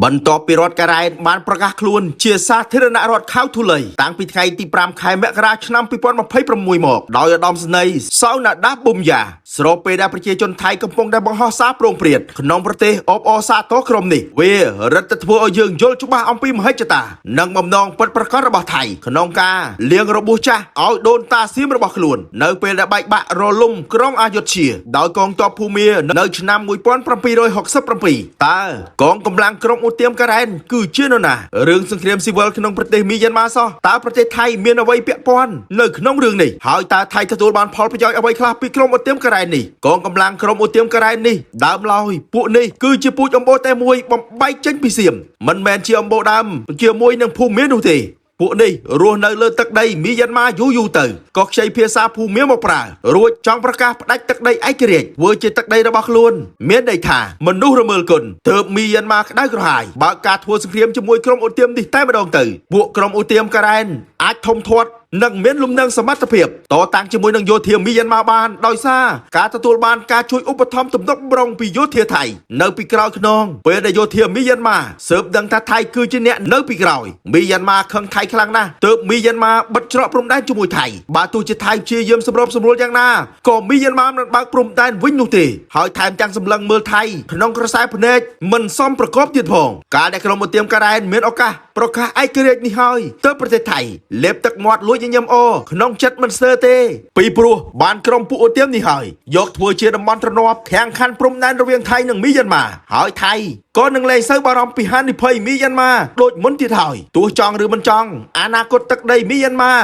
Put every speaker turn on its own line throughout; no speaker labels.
បន្ទាប់ពីរដ្ឋការ៉ែបានប្រកាសខ្លួនជាសាធារណរដ្ឋខៅធូលីតាំងពីថ្ងៃទី5ខែមករាឆ្នាំ2026មកដោយឧត្តមសេនីយ៍សៅណាដាប៊ុំយ៉ាស្របពេលដែលប្រជាជនថៃកំពុងតែបង្ហោះសារប្រងព្រាតក្នុងប្រទេសអបអរសាទរក្រុមនេះវារឹតតែធ្វើឲ្យយើងយល់ច្បាស់អំពីមហិច្ឆតានិងបំណងពិតប្រាកដរបស់ថៃក្នុងការលៀងរបួសចាស់ឲ្យដូនតាសៀមរបស់ខ្លួននៅពេលដែលបែកបាក់រលំក្រុងអយុធ្យាដោយកងទ័ពភូមានៅឆ្នាំ1767តើកងកម្លាំងក្រុមឧទាមការ៉ែនគឺជានរណារឿងសង្គ្រាមស៊ីវិលក្នុងប្រទេសមីយ៉ាន់ម៉ាសោះតើប្រទេសថៃមានអ្វីពាក់ព័ន្ធនៅក្នុងរឿងនេះហើយតើថៃទទួលបានផលប្រយោជន៍អ្វីខ្លះពីក្រុមឧទាមការ៉ែននេះកងកម្លាំងក្រុមឧទាមការ៉ែននេះដើមឡើយពួកនេះគឺជាពូជអម្បូរតែមួយបំបែកចេញពីសៀមមិនមែនជាអម្បូរដើមជាមួយនឹងភូមានោះទេពួកនេះរស់នៅលើទឹកដីមីយ៉ាន់ម៉ាយូរទៅក៏ខ្ចីភាសាភូមាមកប្រើរួចចង់ប្រកាសផ្ដាច់ទឹកដីឯករាជ្យធ្វើជាទឹកដីរបស់ខ្លួនមានន័យថាមនុស្សរមើលគុណទើបមីយ៉ាន់ម៉ាក្តៅក្រហាយបើកការធ្វើសង្គ្រាមជាមួយក្រុមឧទាមនេះតែម្ដងទៅពួកក្រុមឧទាមការ៉ែនអាចធំធាត់និងមានលំនឹងសមត្ថភាពតតាំងជាមួយនឹងយោធាមីយ៉ាន់ម៉ាបានដោយសារការទទួលបានការជួយឧបត្ថម្ភទំនុកបម្រុងពីយោធាថៃនៅពីក្រោយខ្នងពេលដែលយោធាមីយ៉ាន់ម៉ាស៊ើបដឹងថាថៃគឺជាអ្នកនៅពីក្រោយមីយ៉ាន់ម៉ាខឹងថៃខ្លាំងណាស់ទើបមីយ៉ាន់ម៉ាបិទច្រកព្រំដែនជាមួយថៃបើទោះជាថៃព្យាយាមសម្របសម្រួលយ៉ាងណាក៏មីយ៉ាន់ម៉ាមិនបើកព្រំដែនវិញនោះទេហើយថែមទាំងសម្លឹងមើលថៃក្នុងក្រសែភ្នែកមិនសមប្រកបទៀតផងការដែលក្រុមឧទាមការ៉ែនមានឱកាសប្រកាសឯករាជ្យនេះហើយទើបប្រទេសថៃលេបទឹកមាត់លួចញញឹមអូក្នុងចិត្តមិនស្ទើរទេពីព្រោះបានក្រុមពួកឧទាមនេះហើយយកធ្វើជាតំបន់ទ្រនាប់ខាងខ័ណ្ឌព្រំដែនរវាងថៃនិងមីយ៉ាន់ម៉ាហើយថៃក៏នឹងលែងសូវបារម្ភពីហានិភ័យមីយ៉ាន់ម៉ាដូចមុនទៀតហើយទោះចង់ឬមិនចង់អនាគតទឹកដីមីយ៉ាន់ម៉ា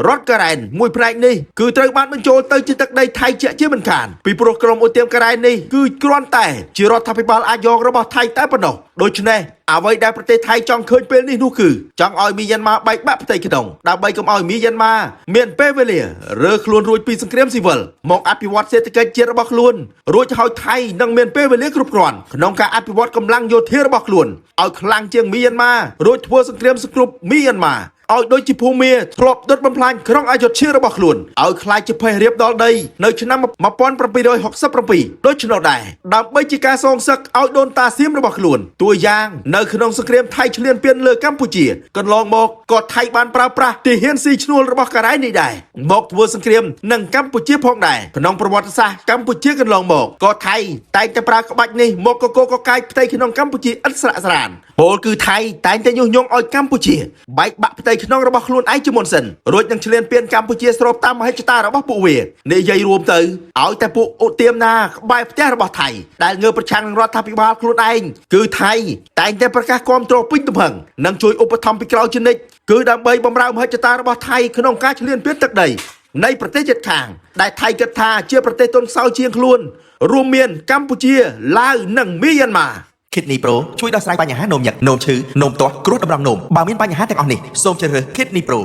រដ្ឋការ៉ែនមួយផ្នែកនេះគឺត្រូវបានបញ្ចូលទៅជាទឹកដីថៃជាមិនខានពីព្រោះក្រុមឧទាមការ៉ែននេះគឺគ្រាន់តែជារដ្ឋាភិបាលអាយ៉ងរបស់ថៃតែប៉ុណ្ណោះដូច្នេះអ្វីដែលប្រទេសថៃចង់ឃើញពេលនេះនោះគឺចង់ឲ្យមីយ៉ាន់ម៉ាបែកបាក់ផ្ទៃក្នុងដើម្បីកុំឲ្យមីយ៉ាន់ម៉ាមានពេលវេលារើខ្លួនរួចពីសង្គ្រាមស៊ីវិលមកអភិវឌ្ឍសេដ្ឋកិច្ចជាតិរបស់ខ្លួនរួចឲ្យថៃនឹងមានពេលវេលាគ្រប់គ្រាន់ក្នុងការអភិវឌ្ឍកម្លាំងយោធារបស់ខ្លួនឲ្យខ្លាំងជាងមីយ៉ាន់ម៉ារួចធ្វើសង្គ្រាមសង្គ្រប់មីយ៉ាន់ម៉ាឲ្យដូចជាភូមាធ្លាប់ដុតបំផ្លាញក្រុងអយុធ្យារបស់ខ្លួនឲ្យខ្លាចជាភ័យរៀបដល់ដីនៅឆ្នាំ1767ដូចនោះដែរដើម្បីជាការសងសឹកឲ្យដូនតាសៀមរបស់ខ្លួនតួយ៉ាងនៅក្នុងសង្គ្រាមថៃឈ្លានពានលើកម្ពុជាកន្លងមកក៏ថៃបានប្រើប្រាស់ទាហានស៊ីឈ្នួលរបស់ការ៉ែនេះដែរមកធ្វើសង្គ្រាមនឹងកម្ពុជាផងដែរក្នុងប្រវត្តិសាស្ត្រកម្ពុជាកន្លងមកក៏ថៃតែងតែប្រើក្បាច់នេះមកកកកាយផ្ទៃក្នុងកម្ពុជាឥតស្រាកស្រានពលគឺថៃតែងតែញុះញង់ឲ្យកម្ពុជាបែកបាក់ផ្ទៃក្នុងរបស់ខ្លួនឯងជាមុនសិនរួចនឹងឈ្លានពានកម្ពុជាស្របតាមមហិច្ឆតារបស់ពួកវានិយាយរួមទៅឲ្យតែពួកឧទាមណាក្បែរផ្ទះរបស់ថៃដែលងើបប្រឆាំងនឹងរដ្ឋាភិបាលខ្លួនឯងគឺថៃតែងតែប្រកាសគាំទ្រពេញទំហឹងនិងជួយឧបត្ថម្ភពីក្រោយជានិច្ចគឺដើម្បីបម្រើមហិច្ឆតារបស់ថៃក្នុងការឈ្លានពានទឹកដីនៃប្រទេសជិតខាងដែលថៃគិតថាជាប្រទេសទុនខ្សោយជាងខ្លួនរួមមានកម្ពុជាឡាវនិងមីយ៉ាន់ម៉ា
Kidney Pro ជួយដោះស្រាយបញ្ហានោមញឹកនោមឈឺនោមទាស់គ្រុនតម្រង់នោមបើមានបញ្ហាទាំងអស់នេះសូមជ្រើសរើស Kidney Pro